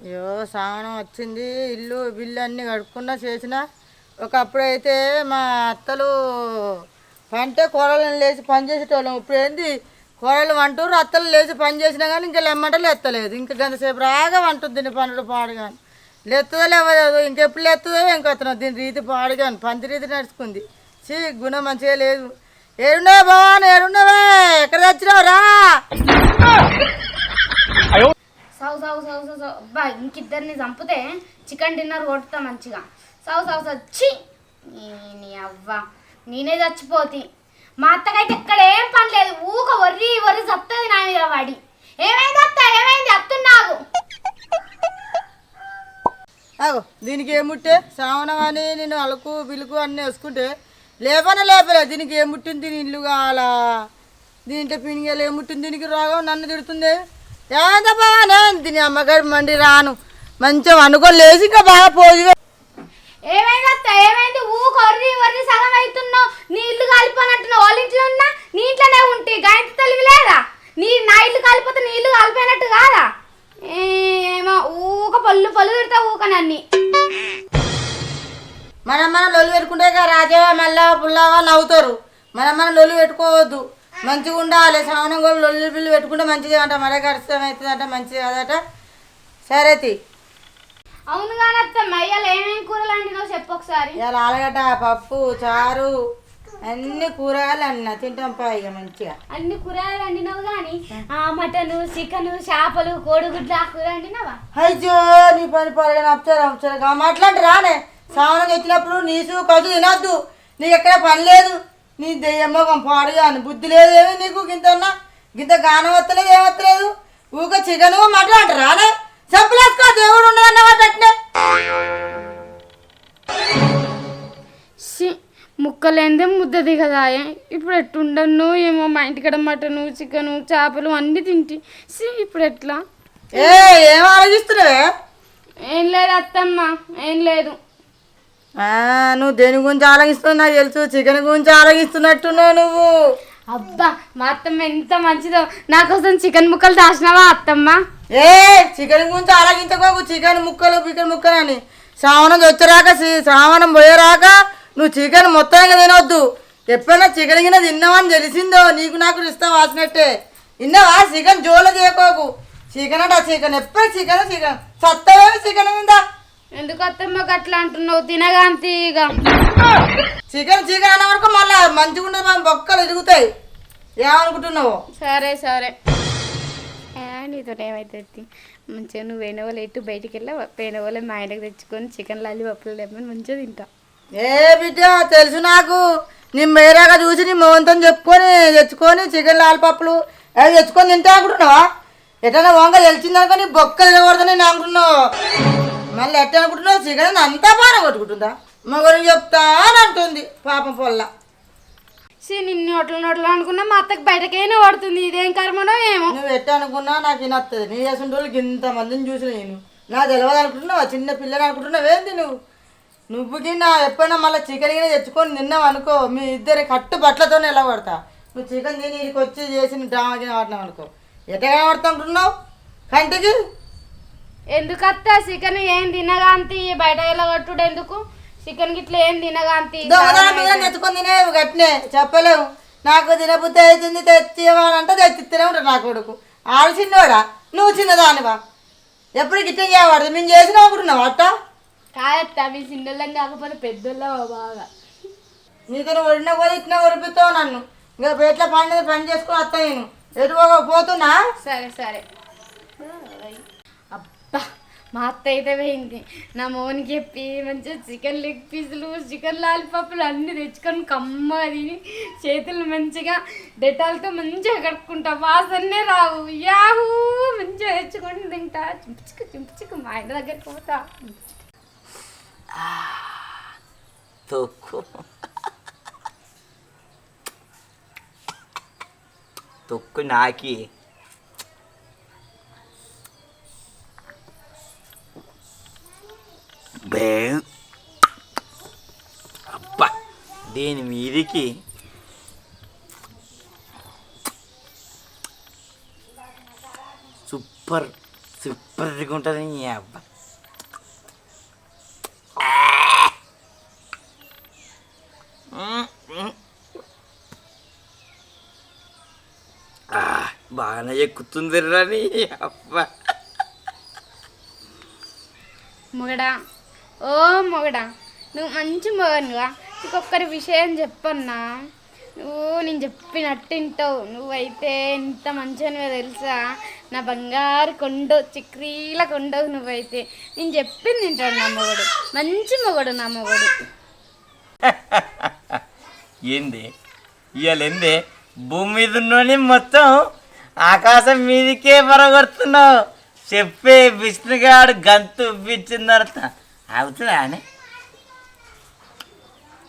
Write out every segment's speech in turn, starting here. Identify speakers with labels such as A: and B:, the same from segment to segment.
A: అయ్యో సామానం వచ్చింది, ఇల్లు బిల్లు అన్నీ కడుక్కున్నా చేసిన. ఒకప్పుడైతే మా అత్తలు పంటే కూరలను లేచి పని చేసేటోళ్ళం. ఇప్పుడు ఏంది కూరలు వంటూరు, అత్తలు లేచి పని చేసినా కానీ ఇంకా లెమ్మంటలు ఎత్తలేదు. ఇంకా గంటసేపు రాగా వంటుంది దీని పనులు పాడు కానీ లేస్తుందో లేవలేదు. ఇంకెప్పుడు లేస్తుందో ఇంకొస్తున్నావు దీని రీతి పాడు కానీ పంది రీతి నడుచుకుంది. గుణం మంచిగా లేదు. ఏడున్నావా భవాన్, ఏడున్నావే, ఎక్కడ తెచ్చినావు రా.
B: సావు సావు సావు సావు సావు అబ్బా, ఇంకిద్దరిని చంపితే చికెన్ డిన్నర్ కొడుతా మంచిగా. సావు సావు సచ్చి నీ అవ్వ, నేనే చచ్చిపోతి. మా అత్తకైతే ఇక్కడ ఏం పని లేదు, ఊక వర్రి వర్రి చస్తుంది నా మీద వాడి. ఏమైంది అత్త, ఏమైంది అత్తున్నాగు?
A: అగో దీనికి ఏముట్టే సావనం అని నేను అలుకు బిలుకు అన్నీ వేసుకుంటే లేపనే లేపలేదు. దీనికి ఏముట్టింది, దీని ఇల్లు కావాలా, దీంట్లో పినిగలు ఏముట్టింది, దీనికి రోగం నన్ను తిడుతుంది. ఏమైందబ్బా దీని అమ్మగారి మండి రాను మంచిగా అనుకొని లేచి ఇంకా బాగా పోయి.
B: ఏమైంది అత్త, ఏమైంది? ఊక వర్రి వర్రి సగం అవుతున్నావు. నీ ఇల్లు కాలిపోయినట్టున్నావు. వాళ్ళ ఇంట్లో ఉన్నా నీ ఇంట్లోనే ఉంటే గాయంత తెలివి లేదా? నా ఇల్లు కాలిపోతే నీ ఇల్లు కాలిపోయినట్టు కాదా? ఏమో ఊక పళ్ళు పళ్ళు తిడతావు ఊక నన్ని.
A: మనం లొల్లి పెట్టుకుంటే రాజా మళ్ళా పుల్లావా నవ్వుతారు. మనం లొల్లి పెట్టుకోవద్దు, మంచిగా ఉండాలి. శ్రావణం కూడా లొల్లి బిల్లు పెట్టుకుంటే మంచిగా అంట, మరే కష్టం అవుతుందంట, మంచిది కదట. సరే తి.
B: అవును కానీ అత్తమ్మ ఇవాళ ఏమేమి కూరలు అండినావు చెప్పు ఒకసారి.
A: ఇవాళ ఆలుగడ్డ, పప్పు, చారు, అన్ని కూరగాయలు అన్న తింటాం ఇక మంచిగా.
B: అన్ని కూరగాయలు అండినావు కానీ మటను, చికెన్, చేపలు, కోడిగుడ్లు ఆ కూర అండినావా?
A: అయ్యో నీ పని పని అప్సరా మాట్లాడి రానే. శ్రావణం వచ్చినప్పుడు నీసు పసు తినొద్దు. నీకు ఎక్కడ పని లేదు. నీ దెయ్యమ్మ పాడుగా బుద్ధి లేదేమి నీకు. గింతన్నా గింత గానం వస్తలేదు, ఏమొత్తలేదు. ఊక చికెను మటన్ అంట రానే. చెప్పులేసుకో, దేవుడు ఉండదన్నమాట అట్నే.
B: ముక్కలేందే ముద్దది కదా. ఇప్పుడు ఎట్టుండను ఏమో. మా ఇంటికాడ మటను, చికెను, చేపలు అన్నీ తింటి. ఇప్పుడు ఎట్లా?
A: ఏం ఆలోచిస్తున్నావే?
B: ఏం లేదు అత్తమ్మ, ఏం లేదు.
A: నువ్వు దేని గురించి ఆలోచిస్తున్నావు నాకు తెలుసు. చికెన్ గురించి ఆలోచిస్తున్నట్టున్నావు నువ్వు.
B: అబ్బా మా అత్తమ్మ ఎంత మంచిదో. నాకోసం చికెన్ ముక్కలు దాచినావా అత్తమ్మ?
A: చికెన్ గురించి ఆలోచించకోకు. చికెన్ ముక్కలు అని శ్రావణం వచ్చరాక శ్రావణం పోయేరాక నువ్వు చికెన్ మొత్తంగా తినొద్దు. ఎప్పుడైనా చికెన్ గిన్నె తిన్నావని తెలిసిందో నీకు నాకు ఇష్టం వాసినట్టే. విన్నావా? చికెన్ జోల చేయకోకు. చికెన్ అంట చికెన్, ఎప్పుడు చికెన్ చికెన్ సత్తవేమి చికెన్ మీద.
B: ఎందుకు అత్తమ్మ గట్లా అంటున్నావు? తినగాంతి ఇక
A: చికెన్ చికెన్ అన్న వరకు మళ్ళీ మంచిగా ఉండదు, మనం బొక్కలు ఎదుగుతాయి. ఏమనుకుంటున్నావు?
B: సరే సరే. నీతో ఏమైతుంది మంచిగా. నువ్వు వేరే వాళ్ళు ఎటు బయటికి వెళ్ళా వేరే వాళ్ళు మా ఇంటికి తెచ్చుకొని చికెన్ లాలీపప్పులు లేమని మంచిగా తింటా.
A: బిడ్డ తెలుసు నాకు. నేను వేరేగా చూసి నీ మోహంతో తెచ్చుకొని చికెన్ లాలిపప్పులు అవి తెచ్చుకొని తింటా అనుకుంటున్నావా? ఎట్లా వంగ తెలిసిందనుకో నీ బొక్కలు తినకూడదని నేను అనుకుంటున్నావు. మళ్ళీ ఎట్లా అనుకుంటున్నావు? చికెన్ అంతా బాగా కొట్టుకుంటుందా? మగని చెప్తా అని అంటుంది పాపం పొల్ల.
B: నిన్ను నోట్లు అనుకున్నా మా అత్తకి బయటకైనా పడుతుంది. ఇదేం కర్మనో ఏమో.
A: నువ్వు ఎట్లా అనుకున్నా నాకు వినొస్తుంది. నీ చేసిన రోజులకి ఇంతమందిని చూసిన నేను. నాకు తెలియదు అనుకుంటున్నావా? చిన్న పిల్లని అనుకుంటున్నావేంది నువ్వు? నువ్వుకి నా ఎప్పుడైనా మళ్ళీ చికెన్ గిన్నె తెచ్చుకొని తిన్నావు అనుకో, మీ ఇద్దరి కట్టు బట్టలతోనే ఎలా పడతా. నువ్వు చికెన్ తిని ఇక్కడికి వచ్చి చేసిన డ్రామా గిన్నె పడినావు అనుకో, ఎట్లా పడతా అనుకుంటున్నావు కంటికి?
B: ఎందుకు అత్త చికెన్ ఏం తినగాంతి బయట ఎలా కట్టుడు ఎందుకు? చికెన్ గిట్ల ఏం తినగాంతి
A: తెచ్చుకొని తినే గట్టినే చెప్పలేవు. నాకు తినబుద్ధి అవుతుంది తెచ్చివాడంటే తెచ్చిస్తూనే ఉంటాడు నా కొడుకు. ఆడు చిన్నవాడా, నువ్వు చిన్నదానివా? ఎప్పుడు గిట్ట చేయబడదు. మేము చేసినావు అనుకుంటున్నావు అట్ట
B: కాదత్తా. మీ చిన్నోళ్ళని కాకపోతే పెద్దోళ్ళ బాగా.
A: నీకు నువ్వు వడిన కూడా ఇట్లా ఒడిపిస్తావు నన్ను. ఇంకా పేట్ల పని చేసుకుని వస్తా నేను. ఎటు పోతున్నా?
B: సరే సరే. అబ్బా మా అత్త అయితే పోయింది. నా మోనికి చెప్పి మంచిగా చికెన్ లెగ్ పీసులు, చికెన్ లాలిపప్పులు అన్నీ తెచ్చుకొని కమ్మగా తిని చేతులు మంచిగా డెటాల్తో మంచిగా కడుక్కుంటా. వాసనే రావు. యాహూ మంచిగా తెచ్చుకొని తింటా. చింపుచిక్కు మా ఆయన దగ్గరికి పోతా.
C: తొక్కు నాకి అబ్బా దీని మీదికి సూపర్ సూపర్గా ఉంటుంది నీ అబ్బా. బాగానే ఎక్కుతుంది నీ అబ్బా.
B: మొగడా, ఓ మొగడా, నువ్వు మంచి మొగనుగా. ఇంకొకరి విషయం చెప్పన్నా, నువ్వు నేను చెప్పినట్టు వింటావు. నువ్వైతే ఎంత మంచిగా తెలుసా, నా బంగారు కొండ చిక్రీల కొండవు నువ్వైతే. నేను చెప్పింది తింటాడు నా మొగడు, మంచి మొగడు నా మొగడు.
C: ఏంది ఇవాళ ఏంది భూమి మీద ఉన్నోని మొత్తం ఆకాశం మీదకే పరగొడుతున్నావు. చెప్పే విష్ణుగాడు గంతు ఉబ్బిచ్చిన తర్వాత అవుతుందా అని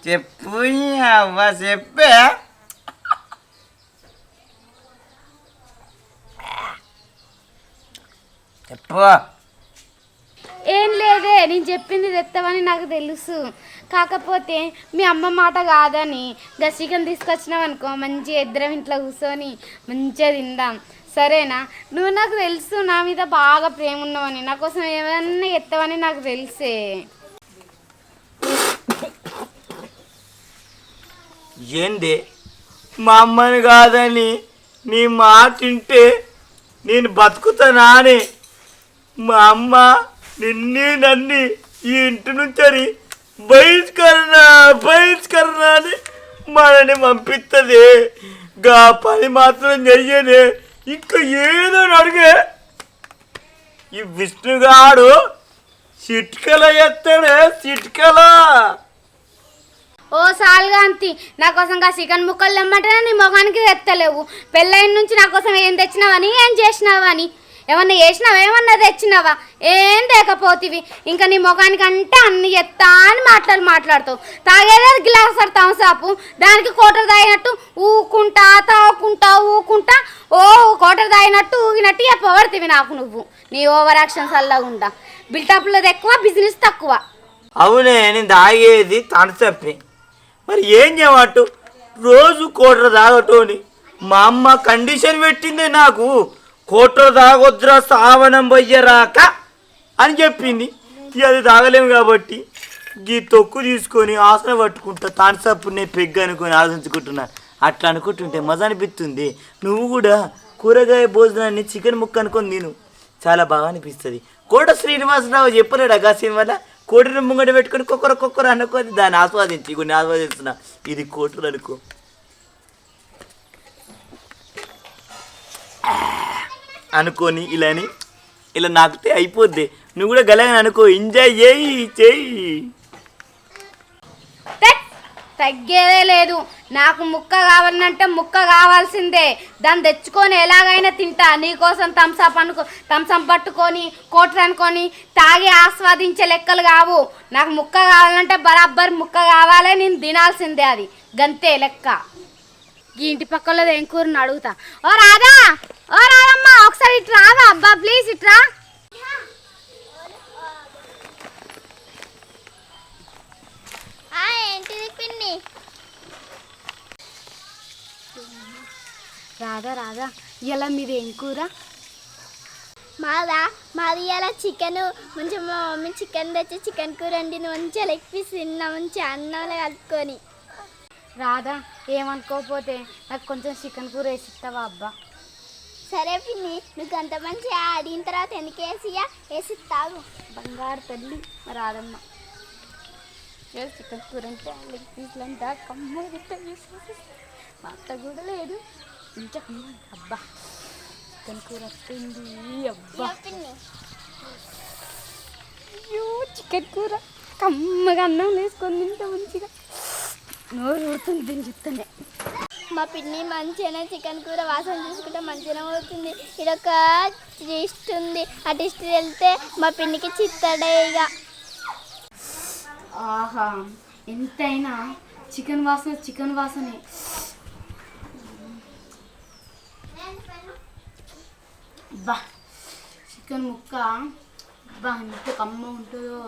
C: చెప్పు అవ్వ చెప్పే. చెప్పు.
B: ఏం లేదే, నేను చెప్పింది తెస్తావని నాకు తెలుసు. కాకపోతే మీ అమ్మ మాట కాదని గా చికెన్ తీసుకొచ్చినావు అనుకో, మంచిగా ఇద్దరం ఇంట్లో కూర్చొని మంచిగా తిందాం, సరేనా? నువ్వు నాకు తెలుసు నా మీద బాగా ప్రేమ ఉన్నావని, నా కోసం ఏమన్నా ఎత్తవని నాకు తెలుసే.
C: ఏంది మా అమ్మని కాదని నీ మాట వింటే నేను బతుకుతానా అని మా అమ్మ నన్ను ఈ ఇంటి నుంచి బహిష్కరణ అని మనని పంపిస్తుంది. గా పని మాత్రం చెయ్యనే, ఇంకా ఏదో అడిగే ఈ విష్ణుగాడు చిట్కల ఎత్తాడే చిట్కల.
B: ఓ సాల్గాంతి, నా కోసం చికెన్ ముక్కలు తెమ్మంటే నీ మొగానికి తెత్తలేవు. పెళ్ళైన నుంచి నా కోసం ఏం తెచ్చినావని, ఏం చేసినావని, ఏమన్నా చేసినావా, ఏమన్నా తెచ్చినావా? ఏం తేకపోతివి. ఇంకా నీ మొగానికి అంటే అన్ని ఎత్తా అని మాట్లాడుతావు. తాగేదే గ్లాస్ థమ్సప్, దానికి కోటర్ తాగినట్టు ఊకుంటా ఊకుంటా ఓ కోటర్ తాగినట్టు ఊగినట్టు చెప్పబడుతుంది నాకు నువ్వు. నీ ఓవర్ యాక్షన్స్ అల్లాగుండా. బిల్టప్లది ఎక్కువ, బిజినెస్ తక్కువ.
C: అవునే, నేను తాగేది థమ్సప్. మరి ఏం చేయమంటూ రోజు కోటర్ తాగటోని మా అమ్మ కండిషన్ పెట్టిందే నాకు. కోటర్ తాగొద్దురా సావనం పోయ్యరాక అని చెప్పింది. ఇక అది తాగలేము కాబట్టి ఈ తొక్కు తీసుకొని ఆసన పట్టుకుంటా, థమ్సప్ నేను పెగ్గు అనుకొని ఆలోచించుకుంటున్నా. అట్లా అనుకుంటుంటే మజా అనిపిస్తుంది. నువ్వు కూడా కూరగాయ భోజనాన్ని చికెన్ ముక్క అనుకొని తిను, చాలా బాగా అనిపిస్తుంది. కోట శ్రీనివాసరావు చెప్పలేడు ఆ సినిమాలో, కోటిని ముంగట పెట్టుకొని కుక్కర అనుకోని దాన్ని ఆస్వాదించి కొన్ని ఆస్వాదిస్తున్నా. ఇది కోటలు అనుకో. అనుకోని ఇలా నాకితే అయిపోద్ది. నువ్వు కూడా గలగాని అనుకో, ఎంజాయ్ చెయ్యి.
B: తగ్గేదే లేదు. నాకు ముక్క కావాలంటే ముక్క కావాల్సిందే. దాన్ని తెచ్చుకొని ఎలాగైనా తింటా. నీకోసం థమ్సప్ పట్టుకొని కోటర్ అనుకొని తాగి ఆస్వాదించే లెక్కలు కావు. నాకు ముక్క కావాలంటే బరాబర్ ముక్క కావాలి, నేను తినాల్సిందే. అది గంతే లెక్క. ఈ ఇంటి పక్కలో ఏం కూరని అడుగుతా. ఓ రాదమ్మ, ఒకసారి ఇటు రావా అబ్బా, ప్లీజ్ ఇట్రా.
D: ఏంటిది పిన్ని?
B: రాదా ఇలా మీది ఏం కూర?
D: మాది ఇలా చికెన్. మంచిగా మా మమ్మీ చికెన్ తెచ్చి చికెన్ కూర వండింది. మంచిగా లెగ్ పీస్ తిన్నా, మంచిగా అన్నంలో కలుపుకొని.
B: రాదా, ఏమనుకోకపోతే నాకు కొంచెం చికెన్ కూర వేసిస్తావా అబ్బా?
D: సరే పిన్ని, నువ్వు అంత మంచిగా అడిగిన తర్వాత ఎందుకు వేసిస్తావు?
B: బంగారు తల్లి రాదమ్మ. చికెన్ కూర అంటే లెగ్ పీస్లు అంతా కమ్మ మా అత్త కూడా లేదు, ఇంకా అబ్బా చికెన్ కూర వస్తుంది అబ్బా. అయ్యో చికెన్ కూర కమ్మగా అన్నం వేసుకొని తింటే మంచిగా నోరు ఊడుతుంది. దీన్ని చెప్తానే
D: మా పిన్ని మంచిగానే చికెన్ కూర వాసన చూసుకుంటే మంచిగానే అవుతుంది. ఇదొక టేస్ట్ ఉంది. ఆ టేస్ట్ వెళ్తే మా పిన్నికి చిత్తడే ఇక.
B: ఆహా, ఎంతైనా చికెన్ వాసనే. బా చికెన్ ముక్క బా ఎంత కమ్మ ఉంటుందో.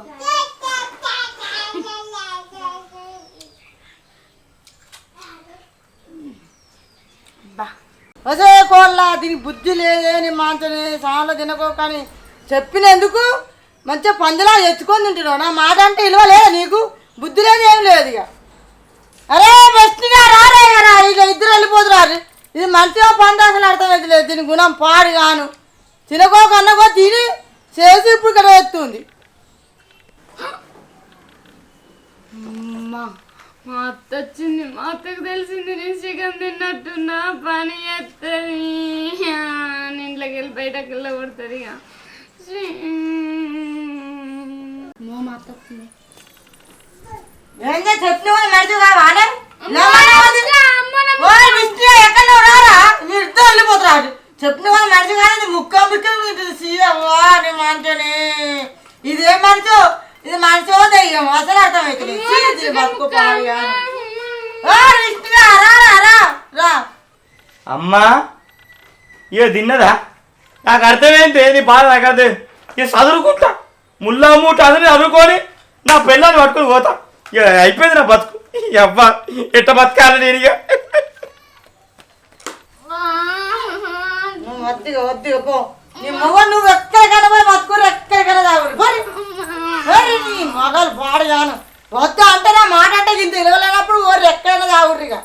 A: అదే కోళ్ళ దీనికి బుద్ధి లేదే, నీ మాంచని సాన్లో తినకో. కానీ చెప్పినందుకు మంచిగా పంజలా తెచ్చుకొని తింటున్నావు. నా మాట అంటే విలువ లేదా నీకు? బుద్ధి లేదు ఏం లేదు ఇక. అరే బెస్ట్గా రారా ఇక ఇద్దరు వెళ్ళిపోతున్నారు. ఇది మంచిగా పండు అసలు అర్థమైతే లేదు. దీని గుణం పాడు గాను. తినకో కన్నకో తిని చేసి ఇప్పుడు ఇక్కడ ఎత్తుంది.
B: మా అత్త వచ్చింది. మా అత్తకు తెలిసింది నేను చికెన్ తిన్నట్టున్నా పని చేస్తుంది. ఇంట్లోకి వెళ్ళి బయటకు వెళ్ళకూడుతుంది ఇక. మా అత్త వచ్చింది.
A: ఏం చెప్పిన మంచిగా కావాలి మీరు వెళ్ళిపోతున్నారు. చెప్పిన వాళ్ళు మనిషి కానీ ముక్క ముక్క సీయవ్వా నీ మంచని. ఇదేం మనిషి? ఇది మనిషో దెయ్యం అసలు అర్థమవుతుంది.
C: అమ్మా ఇక తిన్నదా? నాకు అర్థమైంది నీ బాధ. నాకు అర్థం. ఇక చదువుకుంటా ముల్లా మూట అదని చదువుకొని నా పిల్లల్ని పట్టుకొని పోతా. ఇక అయిపోయింది నా బతుకు. అబ్బా ఎట్ట బతకాలి నేను ఇక.
A: వద్దిగా వద్దిగా పో. నీ మొగ నువ్వు ఎక్కడికైనా పోయి బతుకోరు, ఎక్కడికైనా తాగురు. నీ మొగలు పాడుగాను వద్దు అంటే నా మాట అంటే ఇంత ఇరవలేనప్పుడు ఎక్కడైనా తాగురు ఇక.